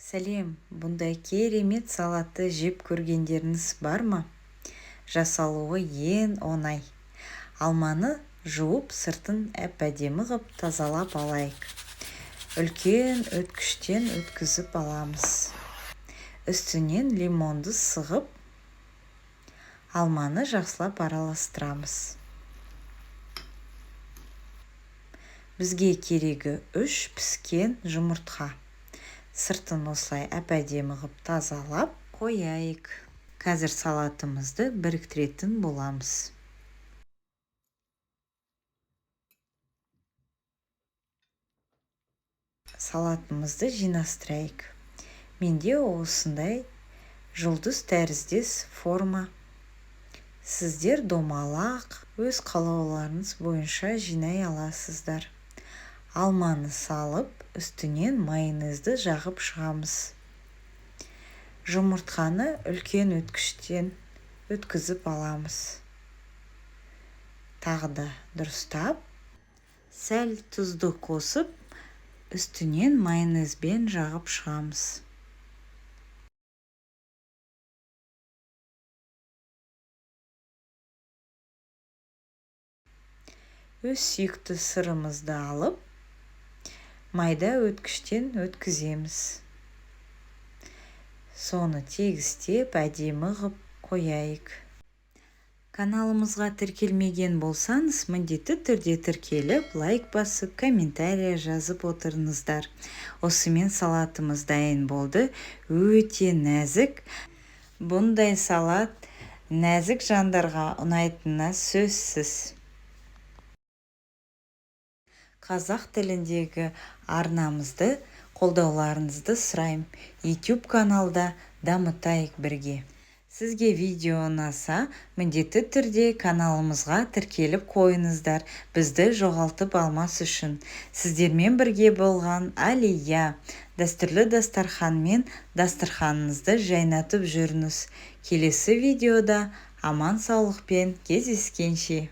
Сәлем, бұндай керемет салатты жеп көргендеріңіз бар ма? Жасалуы ең оңай. Алманы жуып, сыртын әп-әдемі ғып тазалап алайық. Үлкен өткіштен өткізіп аламыз. Үстінен лимонды сығып, алманы жақсылап араластырамыз. Бізге керегі 3 піскен жұмыртқа. Сыртын осылай әп-әдемі ғып тазалап қояйық. Қазір салатымызды біріктіретін боламыз. Салатымызды жинастырайық. Менде осындай жұлдыз тәріздес форма. Сіздер домалақ өз қалауларыңыз бойынша жинай аласыздар. Алманы салып, үстінен майонезді жағып шығамыз. Жұмыртқаны үлкен өткіштен өткізіп аламыз. Тағы да дұрыстап, сәл тұзды қосып, үстінен майонезбен жағып шығамыз. Өз сүйікті сырымызды алып, майда өткіштен өткіземіз. Соны тегістеп, әдемі ғып қояйық. Каналымызға тіркелмеген болсаңыз, міндетті түрде тіркеліп, лайк басып, комментария жазып отырыңыздар. Осымен салатымыз дайын болды. Өте нәзік. Бұндай салат нәзік жандарға ұнайтынына сөзсіз. Қазақ тіліндегі арнамызды қолдауларыңызды сұрайым. YouTube каналда дамытайық бірге. Сізге видео ұнаса, міндетті түрде каналымызға тіркеліп қойыңыздар, бізді жоғалтып алмас үшін. Сіздермен бірге болған Алия. Дәстүрлі дастарханмен дастарханыңызды жайнатып жүріңіз. Келесі видеода аман саулықпен кездескенше.